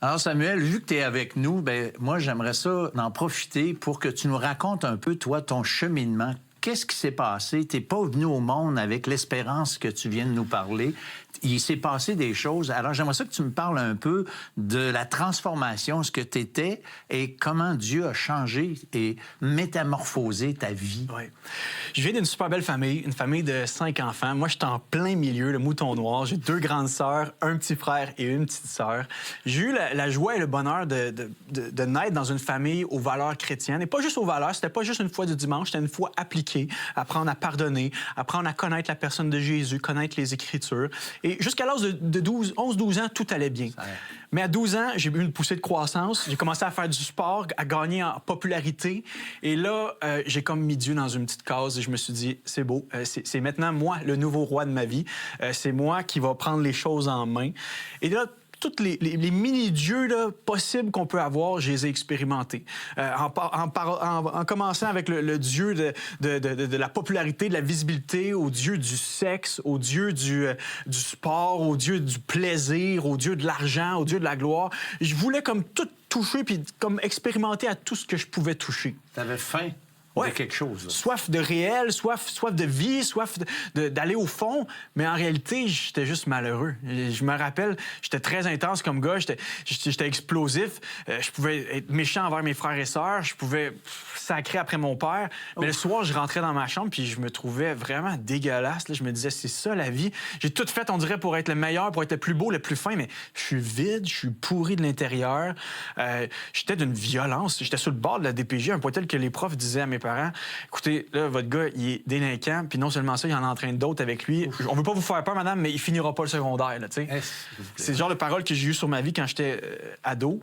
Alors, Samuel, vu que tu es avec nous, ben moi, j'aimerais ça en profiter pour que tu nous racontes un peu, toi, ton cheminement. Qu'est-ce qui s'est passé? Tu n'es pas venu au monde avec l'espérance que tu viens de nous parler. Il s'est passé des choses. Alors, j'aimerais ça que tu me parles un peu de la transformation, ce que tu étais et comment Dieu a changé et métamorphosé ta vie. Oui. Je viens d'une super belle famille, une famille de 5 enfants. Moi, je suis en plein milieu, le mouton noir. J'ai 2 grandes sœurs, un petit frère et une petite sœur. J'ai eu la joie et le bonheur de naître dans une famille aux valeurs chrétiennes. Et pas juste aux valeurs, c'était pas juste une foi du dimanche, c'était une foi appliquée, apprendre à pardonner, apprendre à connaître la personne de Jésus, connaître les Écritures. Et jusqu'à l'âge de 11-12 ans, tout allait bien. Mais à 12 ans, j'ai eu une poussée de croissance. J'ai commencé à faire du sport, à gagner en popularité. Et là, j'ai comme mis Dieu dans une petite case et je me suis dit, c'est beau, c'est maintenant moi le nouveau roi de ma vie. C'est moi qui va prendre les choses en main. Et là, tous les mini-dieux là, possibles qu'on peut avoir, je les ai expérimentés. En commençant avec le dieu de la popularité, de la visibilité, au dieu du sexe, au dieu du sport, au dieu du plaisir, au dieu de l'argent, au dieu de la gloire. Je voulais comme tout toucher puis comme expérimenter à tout ce que je pouvais toucher. Tu avais faim. Ouais. De quelque chose. Là. Soif de réel, soif de vie, soif d'aller au fond. Mais en réalité, j'étais juste malheureux. Je me rappelle, j'étais très intense comme gars, j'étais explosif. Je pouvais être méchant envers mes frères et sœurs, je pouvais sacrer après mon père. Mais le soir, je rentrais dans ma chambre puis je me trouvais vraiment dégueulasse. Là, je me disais, c'est ça la vie. J'ai tout fait, on dirait, pour être le meilleur, pour être le plus beau, le plus fin, mais je suis vide, je suis pourri de l'intérieur. J'étais d'une violence. J'étais sur le bord de la DPJ, à un point tel que les profs disaient à mes parents, écoutez, là, votre gars, il est délinquant, puis non seulement ça, il en entraîne d'autres avec lui. On veut pas vous faire peur, madame, mais il finira pas le secondaire, là, tu sais. C'est le genre de paroles que j'ai eues sur ma vie quand j'étais ado.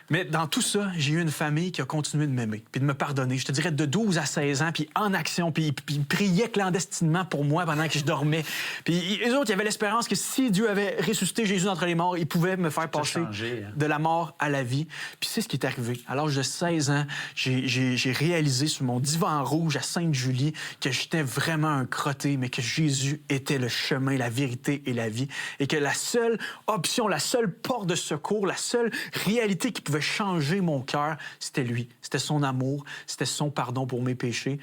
Mais dans tout ça, j'ai eu une famille qui a continué de m'aimer puis de me pardonner. Je te dirais de 12 à 16 ans, puis en action, puis ils priaient clandestinement pour moi pendant que je dormais. Puis eux autres, il y avait l'espérance que si Dieu avait ressuscité Jésus d'entre les morts, il pouvait me faire passer de la mort à la vie. Puis c'est ce qui est arrivé. À l'âge de 16 ans, j'ai réalisé sur mon divan rouge à Sainte-Julie que j'étais vraiment un crotté, mais que Jésus était le chemin, la vérité et la vie. Et que la seule option, la seule porte de secours, la seule réalité qui pouvait changer mon cœur, c'était lui. C'était son amour, c'était son pardon pour mes péchés.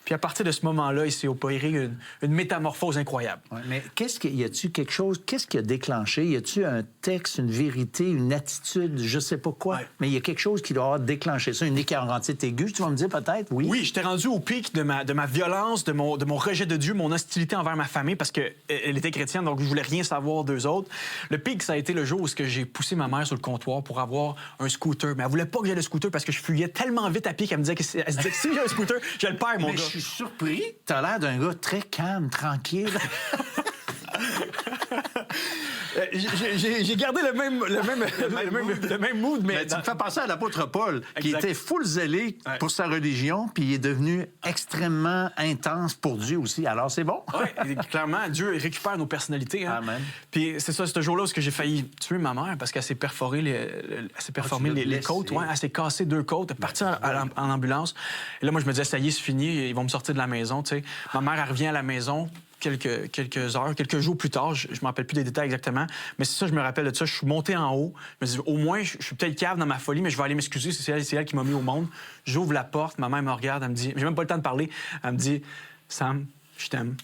Puis à partir de ce moment-là, il s'est opéré une métamorphose incroyable. Ouais, mais y a-tu quelque chose, qu'est-ce qui a déclenché? Y a-tu un texte, une vérité, une attitude, je sais pas quoi, mais il y a quelque chose qui doit avoir déclenché ça, une écarantite aiguë, tu vas me dire peut-être? Oui. Oui, j'étais rendu au pic de ma violence, de mon rejet de Dieu, mon hostilité envers ma famille parce qu'elle était chrétienne, donc je voulais rien savoir d'eux autres. Le pic, ça a été le jour où j'ai poussé ma mère sur le comptoir pour avoir un scooter. Mais elle voulait pas que j'aie le scooter parce que je fuyais tellement vite à pied qu'elle me disait elle se disait que si j'ai un scooter, je le perds, mon gars. Je suis surpris. T'as l'air d'un gars très calme, tranquille. J'ai gardé le même mood, mais tu me fais penser à l'apôtre Paul, qui était full zélé pour sa religion, puis il est devenu extrêmement intense pour Dieu aussi. Alors, c'est bon? Oui, clairement, Dieu récupère nos personnalités. Hein? Amen. Puis c'est ça, ce jour-là où j'ai failli tuer ma mère parce qu'elle s'est perforée les côtes. Ouais, elle s'est cassée 2 côtes, elle est partie en ambulance. Et là, moi, je me disais, ça y est, c'est fini, ils vont me sortir de la maison. T'sais. Ma mère, elle revient à la maison. Quelques heures, quelques jours plus tard, je ne me rappelle plus des détails exactement, mais c'est ça, je me rappelle de ça. Je suis monté en haut. Je me dis, au moins, je suis peut-être cave dans ma folie, mais je vais aller m'excuser. C'est elle qui m'a mis au monde. J'ouvre la porte, ma mère me regarde, elle me dit, j'ai même pas le temps de parler. Elle me dit, Sam, je t'aime,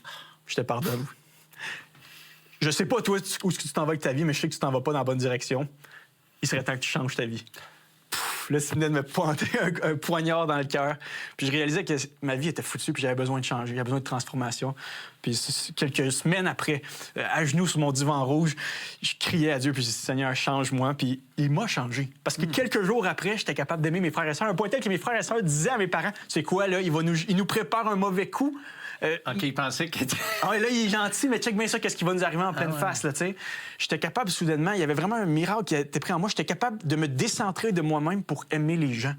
je te pardonne. Je sais pas, toi, où est-ce que tu t'en vas avec ta vie, mais je sais que tu t'en vas pas dans la bonne direction. Il serait temps que tu changes ta vie. Là, ça venait de me pointer un poignard dans le cœur. Puis je réalisais que ma vie était foutue, puis j'avais besoin de changer, j'avais besoin de transformation. Puis quelques semaines après, à genoux sur mon divan rouge, je criais à Dieu, puis je disais, Seigneur, change-moi. Puis il m'a changé. Parce que quelques jours après, j'étais capable d'aimer mes frères et sœurs. Un point tel que mes frères et sœurs disaient à mes parents, c'est quoi, là, il nous prépare un mauvais coup. OK, il pensait que... là, il est gentil, mais check bien ça, qu'est-ce qui va nous arriver en pleine face, là, tu sais. J'étais capable, soudainement, il y avait vraiment un miracle qui a été pris en moi. J'étais capable de me décentrer de moi-même pour aimer les gens.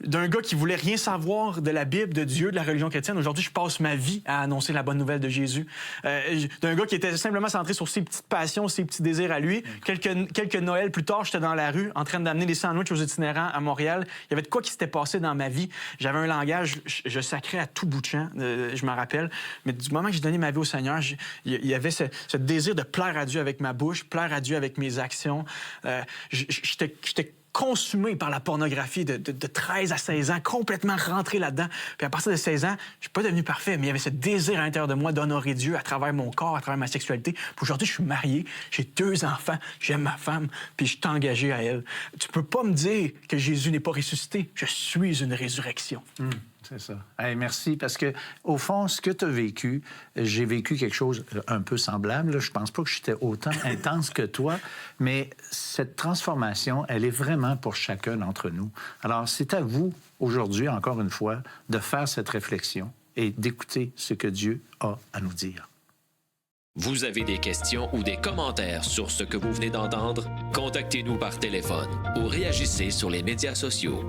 D'un gars qui voulait rien savoir de la Bible, de Dieu, de la religion chrétienne, aujourd'hui, je passe ma vie à annoncer la bonne nouvelle de Jésus. D'un gars qui était simplement centré sur ses petites passions, ses petits désirs à lui. Quelques Noëls plus tard, j'étais dans la rue, en train d'amener des sandwichs aux itinérants à Montréal. Il y avait de quoi qui s'était passé dans ma vie. J'avais un langage, je sacrais à tout bout de champ. je m'en rappelle. Mais du moment que j'ai donné ma vie au Seigneur, il y avait ce désir de plaire à Dieu avec ma bouche, plaire à Dieu avec mes actions. J'étais consumé par la pornographie de 13 à 16 ans, complètement rentré là-dedans. Puis à partir de 16 ans, je suis pas devenu parfait, mais il y avait ce désir à l'intérieur de moi d'honorer Dieu à travers mon corps, à travers ma sexualité. Puis aujourd'hui, je suis marié, j'ai 2 enfants, j'aime ma femme, puis je suis engagé à elle. Tu peux pas me dire que Jésus n'est pas ressuscité. Je suis une résurrection. C'est ça. Hey, merci, parce que au fond, ce que tu as vécu, j'ai vécu quelque chose un peu semblable. Là. Je pense pas que j'étais autant intense que toi, mais cette transformation, elle est vraiment pour chacun d'entre nous. Alors, c'est à vous, aujourd'hui, encore une fois, de faire cette réflexion et d'écouter ce que Dieu a à nous dire. Vous avez des questions ou des commentaires sur ce que vous venez d'entendre? Contactez-nous par téléphone ou réagissez sur les médias sociaux.